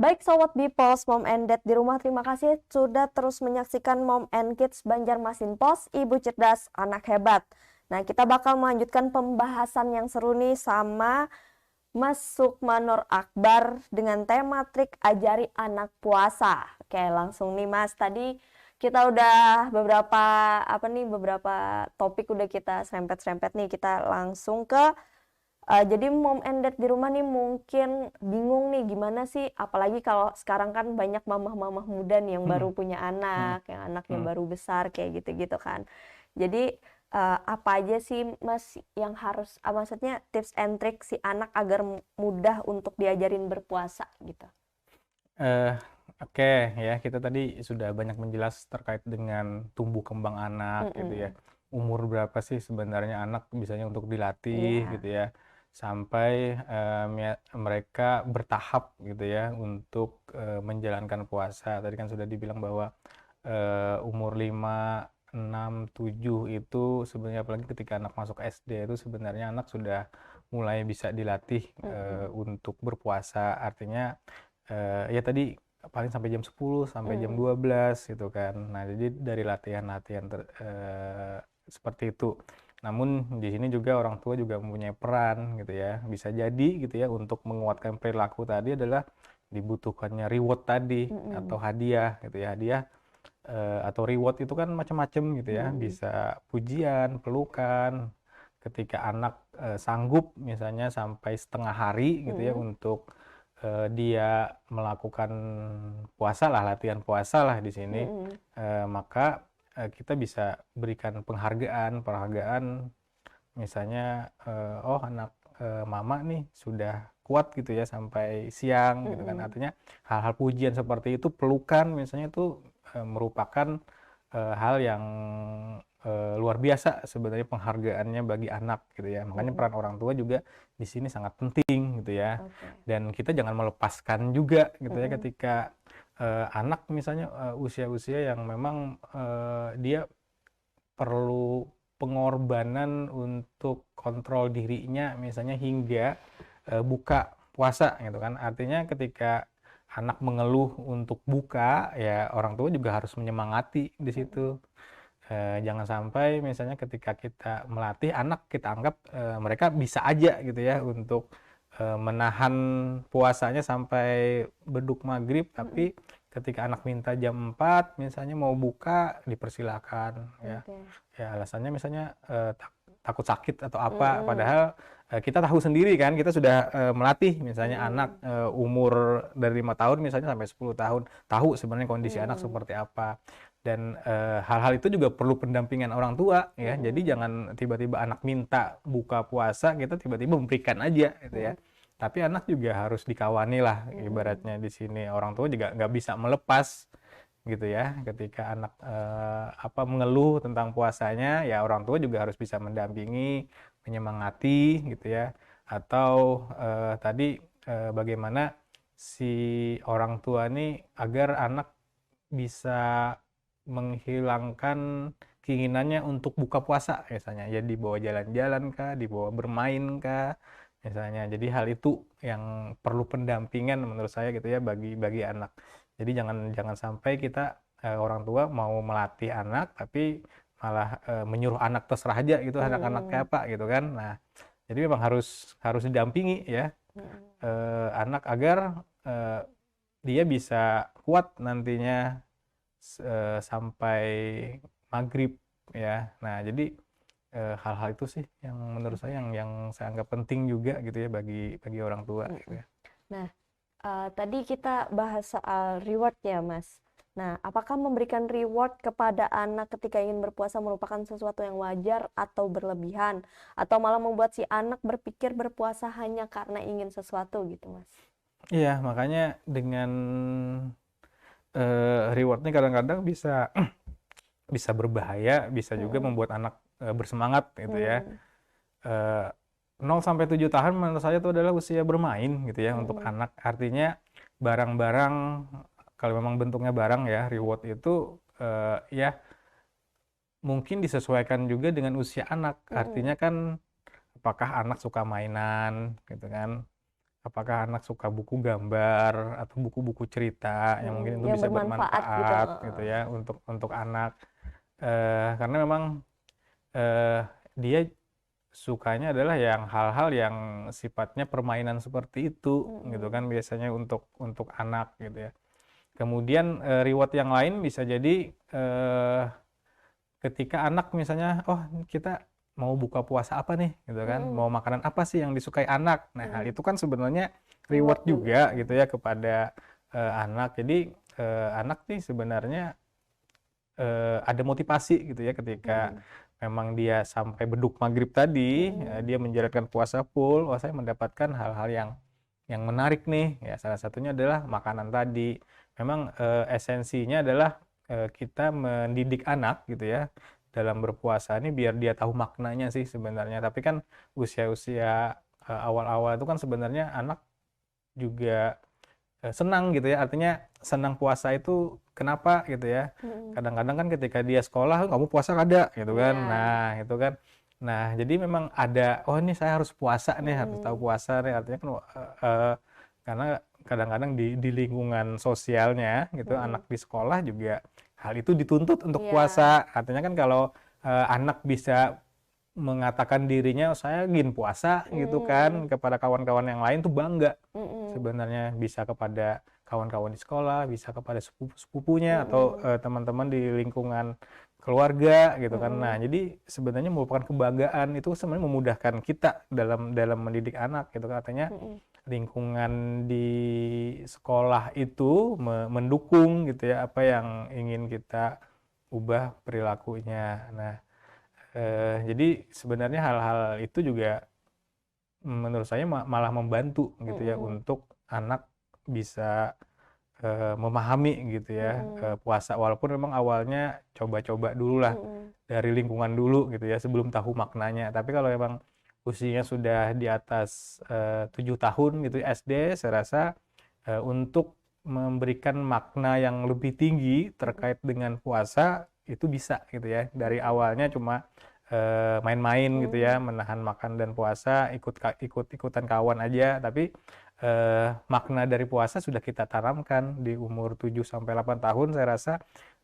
Baik Sobat Bipos, Mom and Dad di rumah, terima kasih sudah terus menyaksikan Mom and Kids Banjarmasin Pos, Ibu Cerdas, Anak Hebat. Nah, kita bakal melanjutkan pembahasan yang seru nih sama Mas Sukmanur Akbar dengan tema trik ajari anak puasa. Oke, langsung nih Mas. Tadi kita udah beberapa topik udah kita serempet-serempet nih. Kita langsung ke jadi Mom and Dad di rumah nih mungkin bingung nih gimana sih, apalagi kalau sekarang kan banyak mamah-mamah muda nih yang baru Mhm, punya mhm, anak, yang anaknya mhm. baru besar kayak gitu-gitu kan. Jadi apa aja sih Mas yang harus, maksudnya tips and trick si anak agar mudah untuk diajarin berpuasa gitu? Eh, oke ya, kita tadi sudah banyak menjelas terkait dengan tumbuh kembang anak gitu ya. Mm-mm. Umur berapa sih sebenarnya anak bisanya untuk dilatih Iya. gitu ya, sampai mereka bertahap gitu ya untuk menjalankan puasa. Tadi kan sudah dibilang bahwa umur 5, 6, 7 itu sebenarnya, apalagi ketika anak masuk SD itu sebenarnya anak sudah mulai bisa dilatih Mm-mm. untuk berpuasa. Artinya ya tadi paling sampai jam 10 sampai jam Mm-mm. 12 gitu kan. Nah, jadi dari latihan-latihan seperti itu. Namun di sini juga orang tua juga mempunyai peran gitu ya. Bisa jadi gitu ya, untuk menguatkan perilaku tadi adalah dibutuhkannya reward tadi atau Mm-mm. hadiah gitu ya. Hadiah atau reward itu kan macam-macam gitu ya. Mm-mm. Bisa pujian, pelukan. Ketika anak sanggup misalnya sampai setengah hari gitu ya Mm-mm. untuk dia melakukan puasa lah, latihan puasa lah di sini, Mm-mm. maka kita bisa berikan penghargaan misalnya, oh anak mama nih sudah kuat gitu ya sampai siang gitu kan. Mm-mm. Artinya hal-hal pujian seperti itu, pelukan misalnya itu merupakan hal yang luar biasa sebenarnya penghargaannya bagi anak gitu ya. Makanya Mm-mm. peran orang tua juga di sini sangat penting gitu ya. Oke. Dan kita jangan melepaskan juga gitu ya Mm-mm. ketika anak misalnya usia-usia yang memang dia perlu pengorbanan untuk kontrol dirinya misalnya hingga buka puasa gitu kan. Artinya ketika anak mengeluh untuk buka, ya orang tua juga harus menyemangati di Mm-mm. situ. Jangan sampai misalnya ketika kita melatih anak, kita anggap mereka bisa aja gitu ya untuk menahan puasanya sampai beduk maghrib, Mm-mm. tapi ketika anak minta jam 4 misalnya mau buka, dipersilakan ya. Oke. Ya alasannya misalnya takut sakit atau apa, Mm-mm. padahal kita tahu sendiri kan, kita sudah melatih misalnya anak Mm-mm. umur dari 5 tahun misalnya sampai 10 tahun, tahu sebenarnya kondisi anak Mm-mm. seperti apa. Dan hal-hal itu juga perlu pendampingan orang tua ya. Jadi Mm-mm. jangan tiba-tiba anak minta buka puasa, kita tiba-tiba memberikan aja gitu ya. Mm-mm. Tapi anak juga harus dikawani lah, Mm-mm. ibaratnya di sini. Orang tua juga nggak bisa melepas gitu ya. Ketika anak mengeluh tentang puasanya, ya orang tua juga harus bisa mendampingi, menyemangati gitu ya. Atau tadi bagaimana si orang tua nih agar anak bisa menghilangkan keinginannya untuk buka puasa misalnya. Ya dibawa jalan-jalan kah, dibawa bermain kah misalnya. Jadi hal itu yang perlu pendampingan menurut saya gitu ya, bagi bagi anak. Jadi jangan jangan sampai kita orang tua mau melatih anak tapi malah menyuruh anak terserah aja gitu, anak-anak kayak Mm-mm. apa gitu kan. Nah, jadi memang harus harus didampingi ya Mm-mm. anak agar eh, dia bisa kuat nantinya sampai maghrib ya. Nah, jadi hal-hal itu sih yang menurut saya yang saya anggap penting juga gitu ya bagi bagi orang tua gitu Mm-mm. ya. Nah, tadi kita bahas soal reward ya, Mas. Nah, apakah memberikan reward kepada anak ketika ingin berpuasa merupakan sesuatu yang wajar atau berlebihan, atau malah membuat si anak berpikir berpuasa hanya karena ingin sesuatu gitu, Mas? Iya, makanya dengan rewardnya kadang-kadang bisa bisa berbahaya, bisa juga Mm-mm. membuat anak bersemangat gitu ya. Mm-mm. Eh, 0 sampai 7 tahun menurut saya itu adalah usia bermain gitu ya untuk Mm-mm. anak. Artinya barang-barang, kalau memang bentuknya barang ya, reward itu ya mungkin disesuaikan juga dengan usia anak. Mm-mm. Artinya kan apakah anak suka mainan gitu kan, Apakah anak suka buku gambar atau buku-buku cerita yang mungkin itu Yang bisa bermanfaat gitu. bermanfaat gitu ya untuk anak. Karena memang eh, dia sukanya adalah yang hal-hal yang sifatnya permainan seperti itu gitu kan biasanya untuk anak gitu ya. Kemudian reward yang lain bisa jadi ketika anak misalnya, oh kita mau buka puasa apa nih gitu kan, mau makanan apa sih yang disukai anak. Nah, hal itu kan sebenarnya reward Reward juga. juga gitu ya kepada anak. Jadi anak nih sebenarnya ada motivasi gitu ya ketika memang dia sampai beduk maghrib tadi, dia menjalankan puasa full, oh saya mendapatkan hal-hal yang menarik nih. Ya, salah satunya adalah makanan tadi. Memang esensinya adalah kita mendidik anak gitu ya dalam berpuasa ini biar dia tahu maknanya sih sebenarnya. Tapi kan usia-usia awal-awal itu kan sebenarnya anak juga senang gitu ya, artinya senang puasa itu kenapa gitu ya. Kadang-kadang kan ketika dia sekolah, kamu puasa ada gitu kan. Iya. Nah, itu kan. Nah, jadi memang ada, oh ini saya harus puasa nih, harus tahu puasa nih. Artinya kan karena kadang-kadang di lingkungan sosialnya gitu, anak di sekolah juga hal itu dituntut untuk Iya. puasa. Artinya kan kalau anak bisa mengatakan dirinya, "Oh, saya gin puasa gitu kan kepada kawan-kawan yang lain tuh bangga sebenarnya, bisa kepada kawan-kawan di sekolah, bisa kepada sepupu-sepupunya atau teman-teman di lingkungan keluarga gitu kan. Nah, jadi sebenarnya merupakan kebanggaan, itu sebenarnya memudahkan kita dalam mendidik anak gitu kan. Artinya lingkungan di sekolah itu mendukung gitu ya apa yang ingin kita ubah perilakunya. Nah, jadi sebenarnya hal-hal itu juga menurut saya malah membantu gitu ya untuk anak bisa memahami gitu ya puasa, walaupun memang awalnya coba-coba dulu lah dari lingkungan dulu gitu ya sebelum tahu maknanya. Tapi kalau memang usianya sudah di atas 7 tahun gitu ya, SD, saya rasa untuk memberikan makna yang lebih tinggi terkait dengan puasa itu bisa gitu ya. Dari awalnya cuma main-main gitu ya, menahan makan dan puasa, ikut-ikutan kawan aja, tapi makna dari puasa sudah kita tanamkan di umur 7 sampai 8 tahun. Saya rasa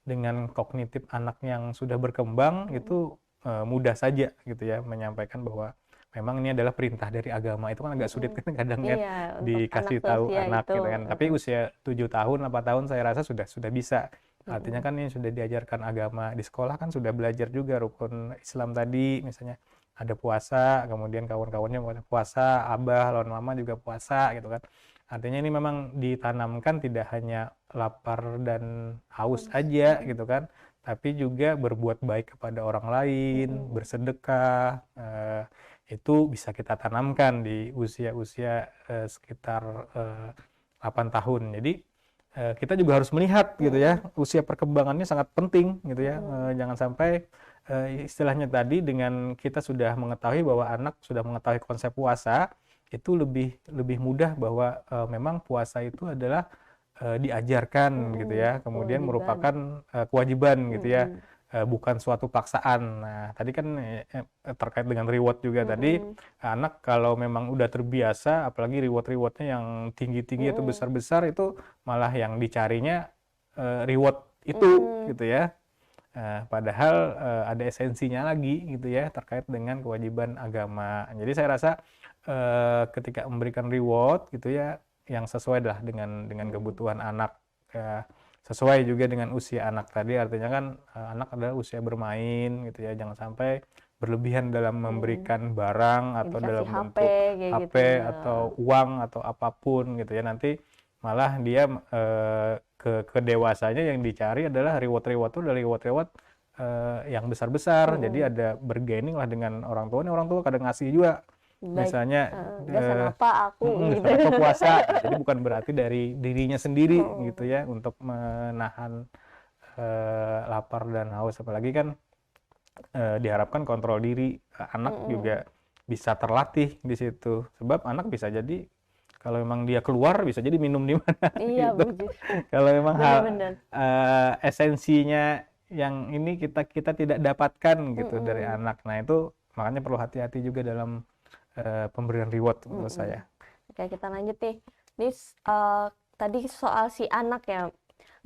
dengan kognitif anak yang sudah berkembang itu mudah saja gitu ya menyampaikan bahwa memang ini adalah perintah dari agama. Itu kan agak sulit kan kadang kan Iya, untuk dikasih anak tahu seusia anak itu. gitu kan. Tapi usia 7 tahun, 8 tahun saya rasa sudah bisa. Artinya kan ini sudah diajarkan agama, di sekolah kan sudah belajar juga rukun Islam tadi, misalnya ada puasa, kemudian kawan-kawannya pada puasa, abah, lawan mama juga puasa gitu kan. Artinya ini memang ditanamkan tidak hanya lapar dan haus aja gitu kan, tapi juga berbuat baik kepada orang lain, bersedekah, itu bisa kita tanamkan di usia-usia sekitar 8 tahun. Jadi kita juga harus melihat gitu ya, usia perkembangannya sangat penting gitu ya. Jangan sampai istilahnya tadi dengan kita sudah mengetahui bahwa anak sudah mengetahui konsep puasa, itu lebih mudah bahwa memang puasa itu adalah diajarkan gitu ya, kemudian Kewajiban. merupakan kewajiban gitu ya, bukan suatu paksaan. Nah, tadi kan terkait dengan reward juga tadi, anak kalau memang udah terbiasa, apalagi reward-rewardnya yang tinggi-tinggi atau besar-besar, itu malah yang dicarinya reward itu gitu ya. Padahal ada esensinya lagi gitu ya terkait dengan kewajiban agama. Jadi saya rasa ketika memberikan reward gitu ya yang sesuai lah dengan kebutuhan anak, sesuai juga dengan usia anak tadi. Artinya kan anak adalah usia bermain gitu ya, jangan sampai berlebihan dalam memberikan barang atau Dikasih dalam HP bentuk kayak HP gitu. Nah. atau uang atau apapun gitu ya, nanti malah dia kedewasanya yang dicari adalah reward-reward itu dari reward-reward yang besar-besar. Jadi ada bergaining lah dengan orang tua. Ini orang tua kadang ngasih juga, Baik, misalnya dasar apa aku gitu. apa puasa. Jadi bukan berarti dari dirinya sendiri gitu ya untuk menahan lapar dan haus. Apalagi kan diharapkan kontrol diri anak juga bisa terlatih di situ. Sebab anak bisa jadi kalau memang dia keluar bisa jadi minum di mana Iya, gitu. begitu. Kalau memang hal Benar-benar. esensinya yang ini kita tidak dapatkan gitu dari anak. Nah, itu makanya perlu hati-hati juga dalam pemberian reward menurut saya. Oke, kita lanjut nih. Ini tadi soal si anak ya.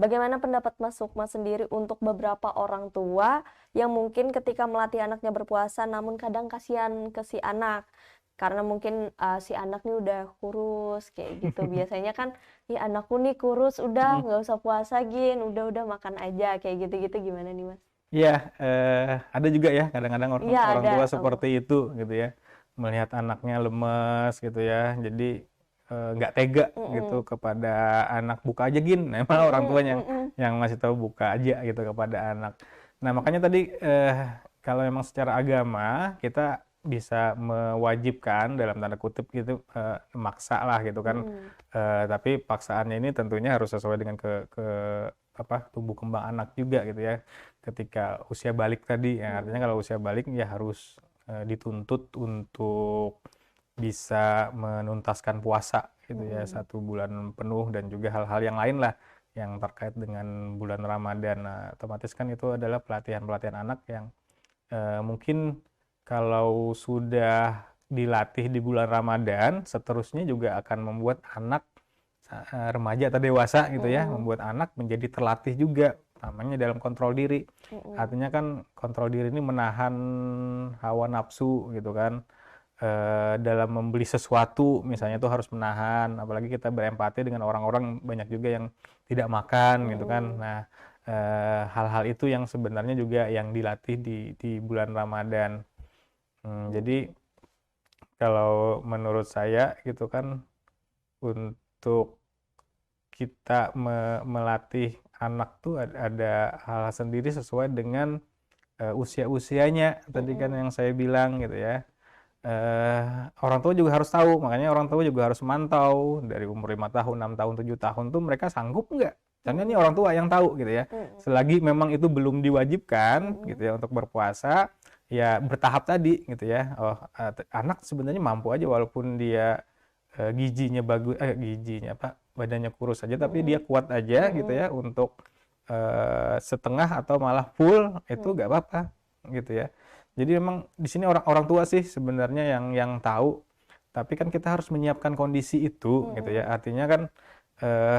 Bagaimana pendapat Mas Sukma sendiri untuk beberapa orang tua yang mungkin ketika melatih anaknya berpuasa, namun kadang kasihan ke si anak karena mungkin si anak nih udah kurus kayak gitu. Biasanya kan, "Ih, anakku nih kurus, udah nggak usah puasa Gin, udah makan aja," kayak gitu-gitu. Gimana nih Mas? Iya, ada juga ya kadang-kadang Iya orang ada. tua seperti itu gitu ya, melihat anaknya lemes gitu ya, jadi nggak tega gitu Mm-mm. kepada anak, "Buka aja Gin." Nah, malah orang Mm-mm, tua mm-mm. yang ngasih tahu buka aja gitu kepada anak. Nah, makanya tadi kalau memang secara agama kita bisa mewajibkan dalam tanda kutip gitu, maksa lah gitu kan. Mm-mm. Tapi paksaannya ini tentunya harus sesuai dengan apa tumbuh kembang anak juga gitu ya. Ketika usia balik tadi, ya artinya Mm-mm. kalau usia balik ya harus dituntut untuk bisa menuntaskan puasa gitu ya Mm-mm. 1 bulan penuh dan juga hal-hal yang lain lah yang terkait dengan bulan Ramadan. Nah, otomatis kan itu adalah pelatihan-pelatihan anak yang mungkin kalau sudah dilatih di bulan Ramadan, seterusnya juga akan membuat anak remaja atau dewasa gitu ya, Mm-mm. membuat anak menjadi terlatih juga, namanya dalam kontrol diri. Mm-mm. Artinya kan kontrol diri ini menahan hawa nafsu gitu kan. Dalam membeli sesuatu misalnya Mm-mm. tuh harus menahan, apalagi kita berempati dengan orang-orang banyak juga yang tidak makan gitu kan. Mm-mm. Nah, hal-hal itu yang sebenarnya juga yang dilatih di bulan Ramadan. Jadi Oke. kalau menurut saya gitu kan, untuk kita melatih anak tuh ada hal sendiri sesuai dengan usia-usianya tadi kan Mm-mm. yang saya bilang gitu ya. eh, Orang tua juga harus tahu, makanya orang tua juga harus memantau dari umur 5 tahun, 6 tahun, 7 tahun tuh mereka sanggup nggak? Karena ini Mm-mm. orang tua yang tahu gitu ya. Mm-mm. Selagi memang itu belum diwajibkan gitu Mm-mm. ya untuk berpuasa, ya bertahap tadi gitu ya. Oh, anak sebenarnya mampu aja walaupun dia gizinya bagus, gizinya apa, badannya kurus aja, tapi dia Mm-mm. kuat aja gitu Mm-mm. ya untuk setengah atau malah full itu Mm. nggak apa-apa gitu ya. Jadi memang di sini orang tua sih sebenarnya yang tahu, tapi kan kita harus menyiapkan kondisi itu gitu ya. Mm-mm. Artinya kan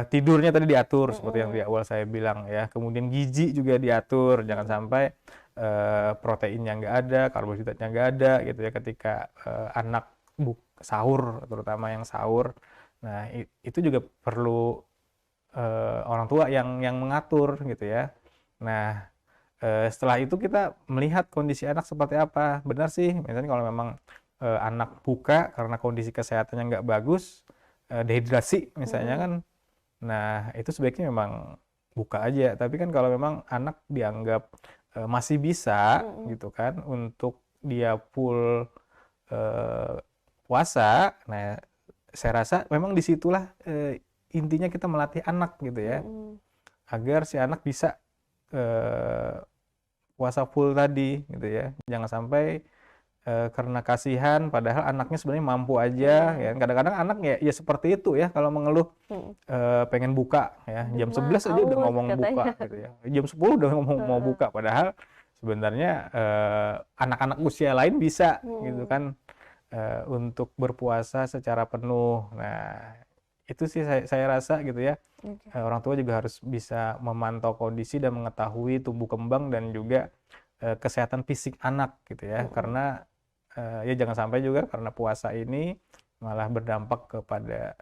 tidurnya tadi diatur seperti yang di Mm-mm. awal saya bilang ya. Kemudian gizi juga diatur, jangan Mm-mm. sampai proteinnya nggak ada, karbohidratnya nggak ada gitu ya ketika anak sahur, terutama yang sahur. Nah, itu juga perlu orang tua yang mengatur gitu ya. Nah, setelah itu kita melihat kondisi anak seperti apa. Benar sih, misalnya kalau memang anak buka karena kondisi kesehatannya nggak bagus, dehidrasi misalnya Mm-mm. kan, nah itu sebaiknya memang buka aja. Tapi kan kalau memang anak dianggap masih bisa Mm-mm. gitu kan untuk dia full eh, puasa, nah saya rasa memang disitulah intinya kita melatih anak gitu ya, Mm-mm. agar si anak bisa eh, puasa full tadi gitu ya. Jangan sampai karena kasihan padahal anaknya sebenarnya mampu aja ya. Iya. Kadang-kadang anak ya seperti itu ya kalau mengeluh Mm. pengen buka ya. Aduh, Jam Ma, 11 aja udah aus ngomong katanya. buka gitu ya. Jam 10 udah ngomong mau Heeh. buka padahal sebenarnya anak-anak usia lain bisa gitu Mm. kan untuk berpuasa secara penuh. Nah, itu sih saya rasa gitu ya. Oke. Orang tua juga harus bisa memantau kondisi dan mengetahui tumbuh kembang dan juga kesehatan fisik anak gitu ya. Mm-mm. Karena ya jangan sampai juga karena puasa ini malah berdampak kepada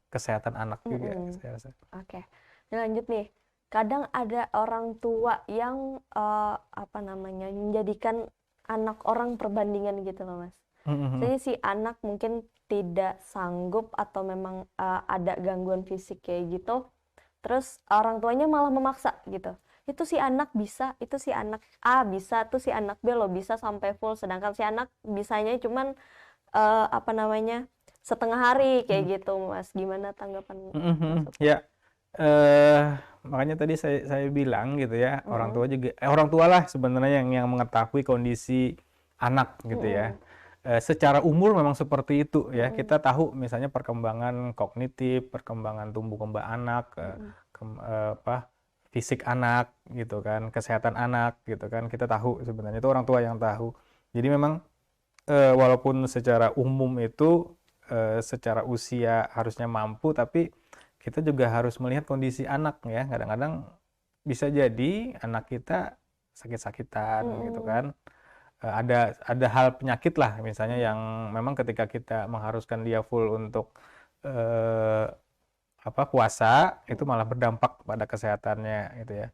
kesehatan anak juga Mm-mm. saya rasa. Oke. Ini lanjut nih. Kadang ada orang tua yang apa namanya menjadikan anak orang perbandingan gitu loh Mas. Mhm. Jadi si anak mungkin tidak sanggup atau memang ada gangguan fisik kayak gitu, terus orang tuanya malah memaksa gitu. Itu si anak bisa, itu si anak A bisa, tuh si anak B lo bisa sampai full, sedangkan si anak bisanya cuman apa namanya setengah hari kayak gitu Mas. Gimana tanggapan Mas Mhm. Sukma? Ya, eh makanya tadi saya bilang gitu ya, orang Mm-mm. tua juga orang tua lah sebenarnya yang mengetahui kondisi anak gitu ya. Mm-mm. Secara umur memang seperti itu ya. Mm-mm. Kita tahu misalnya perkembangan kognitif, perkembangan tumbuh kembang anak, Mm-mm. apa fisik anak gitu kan, kesehatan anak gitu kan. Kita tahu sebenarnya itu orang tua yang tahu. Jadi memang walaupun secara umum itu secara usia harusnya mampu, tapi kita juga harus melihat kondisi anak ya. Kadang-kadang bisa jadi anak kita sakit-sakitan gitu Mm-mm. kan. Ada hal penyakit lah misalnya yang memang ketika kita mengharuskan dia full untuk eh, puasa itu malah berdampak pada kesehatannya gitu ya.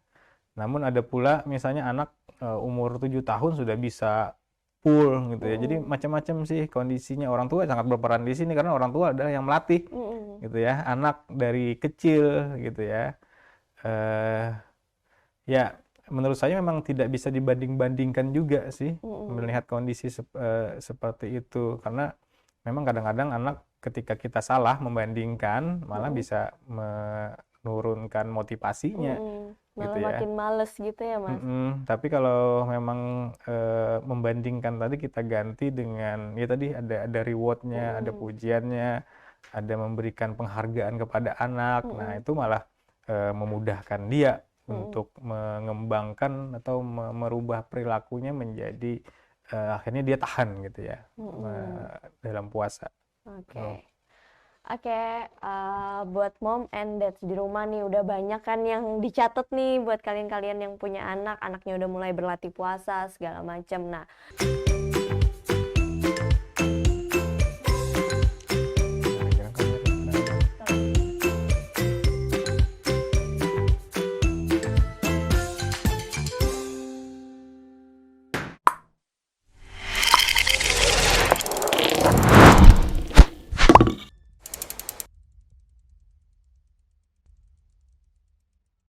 Namun ada pula misalnya anak umur 7 tahun sudah bisa full gitu ya. Jadi Mm-mm. macam-macam sih kondisinya. Orang tua sangat berperan di sini karena orang tua adalah yang melatih Mm-mm. gitu ya anak dari kecil gitu ya. Eh ya menurut saya memang tidak bisa dibanding-bandingkan juga sih Mm-mm. melihat kondisi seperti itu karena memang kadang-kadang anak ketika kita salah membandingkan malah Mm-mm. bisa menurunkan motivasinya Mm-mm. gitu Malah ya. makin males gitu ya, Mas. Tapi kalau memang membandingkan tadi kita ganti dengan ya tadi ada rewardnya, ada Mm-mm. pujiannya, ada memberikan penghargaan kepada anak. Nah Mm-mm. itu malah memudahkan dia Mm-mm. untuk mengembangkan atau merubah perilakunya menjadi akhirnya dia tahan gitu ya Mm-mm. dalam puasa. Oke. Oh. Oke, buat mom and dad di rumah nih udah banyak kan yang dicatat nih buat kalian-kalian yang punya anak, anaknya udah mulai berlatih puasa segala macam. Nah,